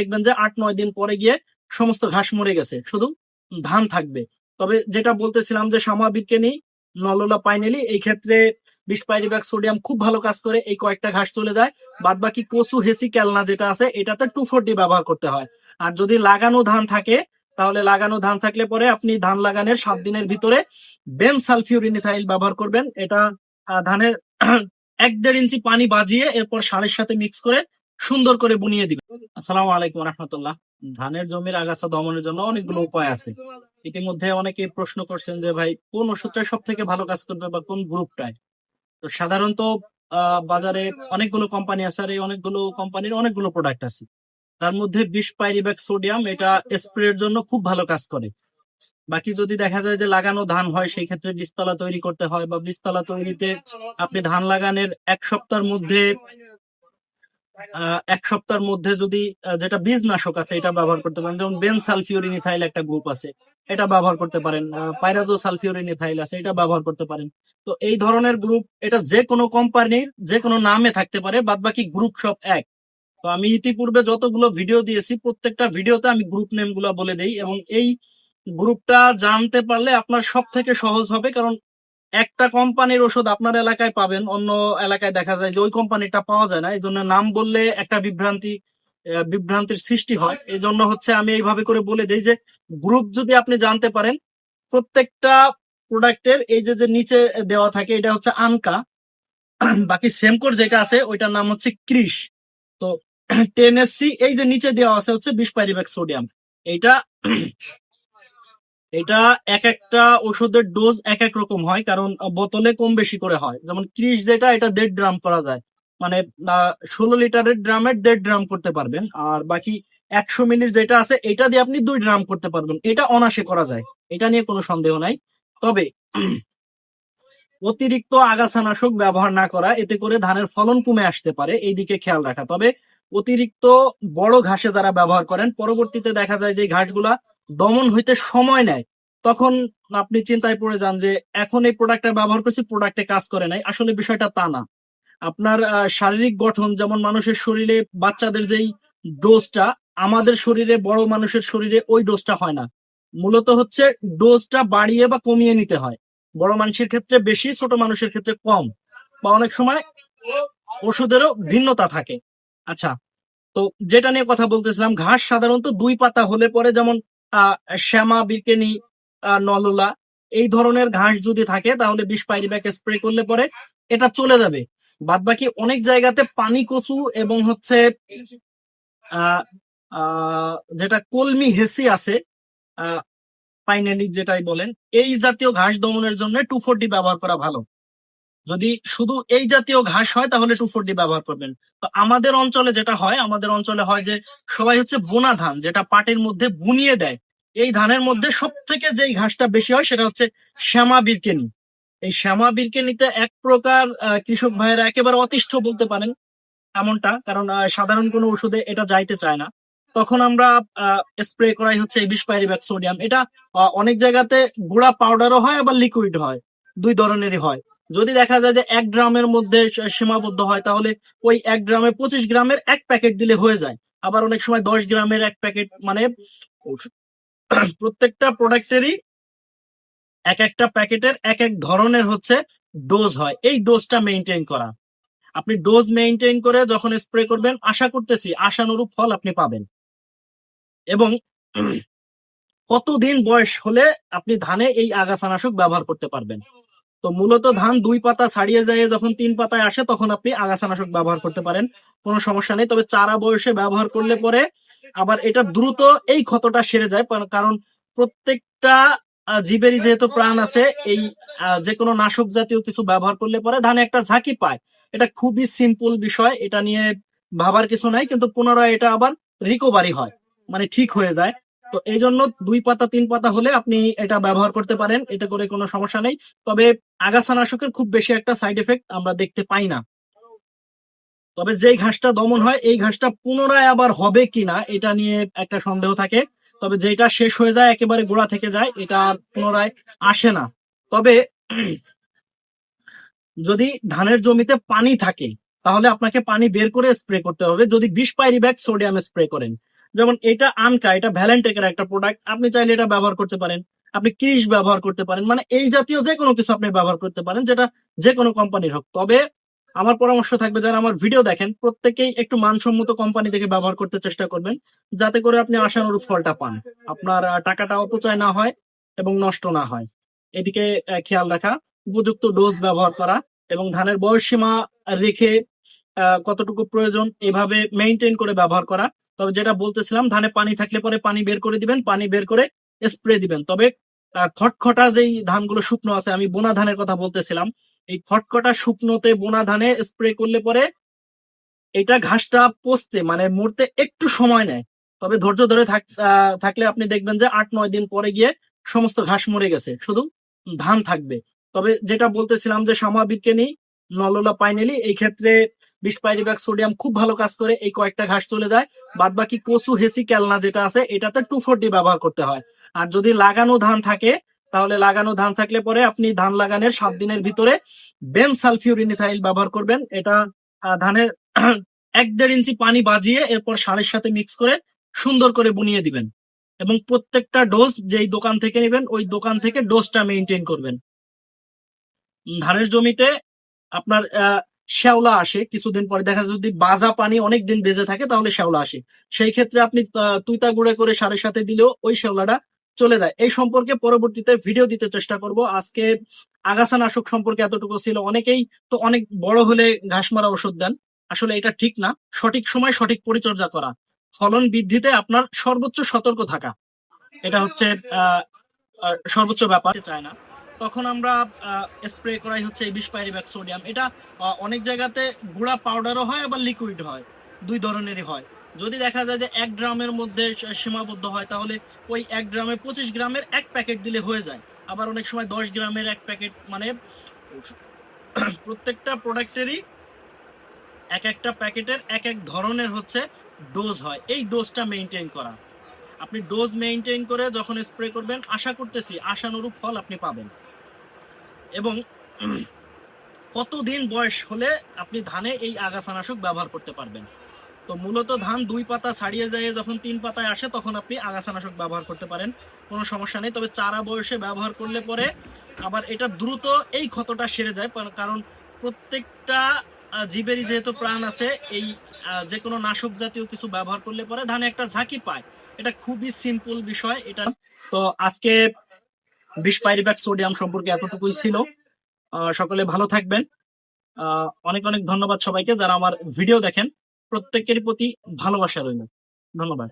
দেখবেন যে 8-9 দিন পরে গিয়ে সমস্ত ঘাস মরে গেছে, শুধু ধান থাকবে। তবে যেটা বলতেছিলাম যে শামা বিকেনি, নলোলা পাইনেলি, এই ক্ষেত্রে 20 পাইরিব্যাক সোডিয়াম খুব ভালো কাজ করে, এই কয়েকটা ঘাস চলে যায়। বাদ বাকি কচু হেসি ক্যালনা যেটা আছে এটাতে 2,4-D ব্যবহার করতে হয়। আর যদি লাগানো ধান থাকে, তাহলে লাগানো ধান থাকলে পরে আপনি ধান লাগানোর 7 দিনের ভিতরে বেন সালফিউরিনিথাইল ব্যবহার করবেন। এটা ধানের 1-1.5 ইঞ্চি পানি বাজিয়ে এরপর সারের সাথে মিক্স করে সুন্দর করে বুনিয়ে দিবেন। আসসালামু আলাইকুম রহমতুল্লাহ। ধানের জমির আগাছা দমনের জন্য অনেকগুলো উপায় আছে। ইতিমধ্যে অনেকে প্রশ্ন করছেন যে ভাই কোন ওষুধটা সব থেকে ভালো কাজ করবে বা কোন গ্রুপটায়। তো সাধারণত বাজারে অনেকগুলো কোম্পানি আছে, আর এই অনেকগুলো কোম্পানির অনেকগুলো প্রোডাক্ট আছে। তার মধ্যে 20 পাইরিব্যাক সোডিয়াম এটা স্প্রের জন্য খুব ভালো কাজ করে। বাকি যদি দেখা যায় যে লাগানো ধান হয়, সেই ক্ষেত্রে বীজতলা তৈরি করতে হয়, বা বীজতলা তৈরিতে আপনি ধান লাগানোর 1 সপ্তাহের মধ্যে যদি যেটা বীজনাশক আছে এটা ব্যবহার করতে পারেন, যেমন বেন সালফিউরিনিথাইল একটা গ্রুপ আছে, এটা ব্যবহার করতে পারেন। পাইরাজো সালফিউরিনিথাইল আছে, এটা ব্যবহার করতে পারেন। তো এই ধরনের গ্রুপ এটা যে কোনো কোম্পানির যে কোনো নামে থাকতে পারে, বাদ বাকি গ্রুপ সব এক। তো আমি ইতিপূর্বে যতগুলো ভিডিও দিয়েছি প্রত্যেকটা ভিডিওতে আমি গ্রুপ নেম গুলা বলে দিই, এবং এই গ্রুপটা জানতে পারলে আপনার সব থেকে সহজ হবে। কারণ একটা কোম্পানির ওষুধ আপনার এলাকায় পাবেন, অন্য এলাকায় দেখা যায় যে ওই কোম্পানিটা পাওয়া যায় না, এই জন্য নাম বললে একটা বিভ্রান্তির সৃষ্টি হয়। এই জন্য হচ্ছে আমি এইভাবে করে বলে দিই যে গ্রুপ যদি আপনি জানতে পারেন, প্রত্যেকটা প্রোডাক্টের এই যে যে নিচে দেওয়া থাকে এটা হচ্ছে আনকা, বাকি সেমকোর যেটা আছে ওইটার নাম হচ্ছে ক্রিস। তো 10SC এই যে নিচে দেওয়া আছে হচ্ছে 20 পাইরিব্যাক সোডিয়াম। এইটা এটা এক একটা ওষুধের ডোজ এক এক রকম হয়, কারণ বোতলে কম বেশি করে হয়। যেমন ক্রিস যেটা এটা 1.5 ড্রাম করা যায়, মানে 16 লিটারের ড্রামের 1.5 ড্রাম করতে পারবেন। আর বাকি 100 মিলির যেটা আছে এটা দিয়ে আপনি 2 ড্রাম করতে পারবেন, এটা অনায়াসে করা যায়, এটা নিয়ে কোনো সন্দেহ নাই। তবে অতিরিক্ত আগাছানাশক ব্যবহার না করা, এতে করে ধানের ফলন কমে আসতে পারে, এই দিকে খেয়াল রাখা। তবে অতিরিক্ত বড় ঘাসে যারা ব্যবহার করেন, পরবর্তীতে দেখা যায় যে ঘাসগুলা দমন হইতে সময় নেয়, তখন আপনি চিন্তায় পড়ে যান যে এখন এই প্রোডাক্টটা ব্যবহার করছি, প্রোডাক্টে কাজ করে নাই। আসলে বিষয়টা তা না। আপনার শারীরিক গঠন, যেমন মানুষের শরীরে বাচ্চাদের যেই ডোজটা, আমাদের শরীরে বড় মানুষের শরীরে ওই ডোজটা হয় না। মূলত হচ্ছে ডোজটা বাড়িয়ে বা কমিয়ে নিতে হয়। বড় মানুষের ক্ষেত্রে বেশি, ছোট মানুষের ক্ষেত্রে কম, বা অনেক সময় ওষুধেরও ভিন্নতা থাকে। আচ্ছা, তো যেটা নিয়ে কথা বলতেছিলাম, ঘাস সাধারণত 2 পাতা হলে পরে, যেমন শ্যামা বিকেনি, নলোলা, এই ধরনের ঘাস যদি থাকে তাহলে 20 পাইরিব্যাক স্প্রে করলে পরে এটা চলে যাবে। বাদ বাকি অনেক জায়গাতে পানি কচু এবং হচ্ছে আহ যেটা কলমি হেসি আছে, পাইনেলি যেটাই বলেন, এই জাতীয় ঘাস দমনের জন্য 2,4-D ব্যবহার করা ভালো। যদি শুধু এই জাতীয় ঘাস হয় তাহলে 2,4-D ব্যবহার করবেন। তো আমাদের অঞ্চলে যেটা হয়, আমাদের অঞ্চলে হয় যে সবাই হচ্ছে বোনা ধান, যেটা পাটের মধ্যে বুনিয়ে দেয়। এই ধানের মধ্যে সব থেকে যেই ঘাসটা বেশি হয় সেটা হচ্ছে শ্যামা বিরকেনি। এই শ্যামা বিরকেনিতে এক প্রকার কৃষক ভাইয়েরা একেবারে অতিষ্ঠ বলতে পারেন এমনটা, কারণ সাধারণ কোনো ওষুধে এটা যাইতে চায় না। তখন আমরা স্প্রে করাই হচ্ছে এই 20 পাইরিব্যাক সোডিয়াম। এটা অনেক জায়গাতে গুঁড়া পাউডারও হয়, আবার লিকুইড হয়, দুই ধরনেরই হয়। যদি দেখা যায় যে 1 ড্রামের মধ্যে সীমাবদ্ধ হয়, তাহলে ওই 1 ড্রামে 25 গ্রামের 1 প্যাকেট দিলে হয়ে যায়। আবার অনেক সময় 10 গ্রামের 1 প্যাকেট, মানে প্রত্যেকটা প্রোডাক্টেরই এক একটা প্যাকেটের এক এক ধরনের হচ্ছে ডোজ হয়, এই ডোজটা মেনটেন করা। আপনি ডোজ মেইনটেইন করে যখন স্প্রে করবেন, আশা করতেছি আশানুরূপ ফল আপনি পাবেন। এবং কতদিন বয়স হলে আপনি ধানে এই আগাছানাশক ব্যবহার করতে পারবেন? তো মূলত ধান 2 পাতা ছাড়িয়ে যায় যখন 3 পাতায় আসে, তখন আপনি আগাছানাশক ব্যবহার করতে পারেন, কোনো সমস্যা নেই। তবে চারা বয়সে ব্যবহার করলে পরে আবার এটা দ্রুত এই ক্ষতটা সেরে যায়, কারণ প্রত্যেকটা জীবেরই যেহেতু প্রাণ আছে, এই যে কোনো নাশক জাতীয় কিছু ব্যবহার করলে পরে ধানে একটা ঝাঁকি পায়। এটা খুবই সিম্পল বিষয়, এটা নিয়ে ভাবার কিছু নাই, কিন্তু পুনরায় এটা আবার রিকভারি হয়, মানে ঠিক হয়ে যায়। তো এই জন্য 2 পাতা 3 পাতা হলে আপনি এটা ব্যবহার করতে পারেন, এতে করে কোনো সমস্যা নেই। তবে আগাছানাশকের খুব বেশি একটা সাইড এফেক্ট আমরা দেখতে পাই না। তবে যেই ঘাসটা দমন হয় এই ঘাসটা পুনরায় আবার হবে কিনা এটা নিয়ে একটা সন্দেহ থাকে। তবে যেটা শেষ হয়ে যায়, একেবারে গোড়া থেকে যায়, এটা পুনরায় আসে না। তবে যদি ধানের জমিতে পানি থাকে, তাহলে আপনাকে পানি বের করে স্প্রে করতে হবে, যদি 20 পাইরিব্যাক সোডিয়াম স্প্রে করেন। যেমন এটা আনকা, এটা ভ্যালেন্টেকের একটা প্রোডাক্ট, আপনি চাইলে এটা ব্যবহার করতে পারেন। আপনি ক্রিস ব্যবহার করতে পারেন, মানে এই জাতীয় যে কোনো কিছু আপনি ব্যবহার করতে পারেন, যেটা যে কোনো কোম্পানির হোক। তবে আমার পরামর্শ থাকবে, যারা আমার ভিডিও দেখেন প্রত্যেকেই একটু মানসম্মত কোম্পানি দেখে ব্যবহার করতে চেষ্টা করবেন, যাতে করে আপনি আশানুরূপ ফলটা পান, আপনার টাকাটা অপচয় না হয় এবং নষ্ট না হয়। এদিকে খেয়াল রাখা, উপযুক্ত ডোজ ব্যবহার করা এবং ধানের বয়স সীমা রেখে কতটুকু প্রয়োজন এভাবে মেইনটেইন করে ব্যবহার করা। তবে যেটা বলতেছিলাম, ধানে পানি থাকলে পরে পানি বের করে দিবেন, পানি বের করে স্প্রে দিবেন। তবে খটখটা যেই ধানগুলো শুকনো আছে, আমি বোনা ধানের কথা বলতেছিলাম, এই খটখটা শুকনোতে বোনা ধানে স্প্রে করলে পরে এটা ঘাসটা পচতে মানে মরতে একটু সময় নেয়। তবে ধৈর্য ধরে থাকলে আপনি দেখবেন যে 8-9 দিন পরে গিয়ে সমস্ত ঘাস মরে গেছে, শুধু ধান থাকবে। তবে যেটা বলতেছিলাম যে সামা বিজ্ঞানী নলোলা পাইনেলি এই ক্ষেত্রে 20 পাইরিব্যাক সোডিয়াম খুব ভালো কাজ করে, এই কয়েকটা ঘাস চলে যায়। বাদ বাকি কচু হেসি ক্যালনা যেটা আছে এটাতে 2,4-D ব্যবহার করতে হয়। আর যদি লাগানো ধান থাকে, তাহলে লাগানো ধান থাকলে পরে আপনি ধান লাগানোর 7 দিনের ভিতরে বেন সালফিউরিন ব্যবহার করবেন। এটা ধানের 1-1.5 ইঞ্চি পানি বাজিয়ে এরপর সারের সাথে মিক্স করে সুন্দর করে বুনিয়ে দিবেন। এবং প্রত্যেকটা ডোজ যেই দোকান থেকে নেবেন ওই দোকান থেকে ডোজটা মেনটেন করবেন। ধানের জমিতে আপনার শ্যাওলা আসে কিছুদিন পরে, দেখা যায় যদি বাজা পানি অনেকদিন বেজে থাকে তাহলে শ্যাওলা আসে। সেই ক্ষেত্রে আপনি তুইতা গুঁড়ে করে সারের সাথে দিলেও ওই শ্যাওলাটা চলে যায়। এই সম্পর্কে পরবর্তীতে ভিডিও দিতে চেষ্টা করব। আজকে আগাছা নাশক সম্পর্কে এতটুকু ছিল। অনেকেই তো অনেক বড় হলে ঘাস মারা ওষুধ দেন, আসলে এটা ঠিক না। সঠিক সময় সঠিক পরিচর্যা করা, ফলন বৃদ্ধিতে আপনার সর্বোচ্চ সতর্ক থাকা, এটা হচ্ছে সর্বোচ্চ ব্যাপার। চায় না তখন আমরা স্প্রে করাই হচ্ছে এই 20 পাইরিব্যাক সোডিয়াম। এটা অনেক জায়গাতে গুঁড়া পাউডারও হয়, আবার লিকুইড হয়, দুই ধরনেরই হয়। যদি দেখা যায় যে 1 গ্রামের মধ্যে সীমাবদ্ধ হয়, তাহলে ওই 1 গ্রামে 25 গ্রামের 1 প্যাকেট দিলে হয়ে যায়। আবার অনেক সময় 10 গ্রামের 1 প্যাকেট, মানে প্রত্যেকটা প্রোডাক্টেরই এক একটা প্যাকেটের এক এক ধরনের হচ্ছে ডোজ হয়। এই ডোজটা মেনটেন করা, আপনি ডোজ মেনটেন করে যখন স্প্রে করবেন, আশা করতেছি আশানুরূপ ফল আপনি পাবেন। এবং কতদিন বয়স হলে আপনি ধানে এই আগাছানাশক ব্যবহার করতে পারবেন? তো মূলত ধান 2 পাতা ছাড়িয়ে যায় যখন 3 পাতায় আসে, তখন আপনি আগাছানাশক ব্যবহার করতে পারেন, কোনো সমস্যা নেই। তবে চারা বয়সে ব্যবহার করলে পরে আবার এটা দ্রুত এই ক্ষতটা সেরে যায়, কারণ প্রত্যেকটা জীবেরই যেহেতু প্রাণ আছে, এই যে কোনো নাশক জাতীয় কিছু ব্যবহার করলে পরে ধানে একটা ঝাঁকি পায়। এটা খুবই সিম্পল বিষয় এটা। তো আজকে 20 পাইরিব্যাক সোডিয়াম সম্পর্কে এতটুকুই ছিল। সকলে ভালো থাকবেন। অনেক অনেক ধন্যবাদ সবাইকে যারা আমার ভিডিও দেখেন, প্রত্যেকের প্রতি ভালোবাসা রইল। ধন্যবাদ।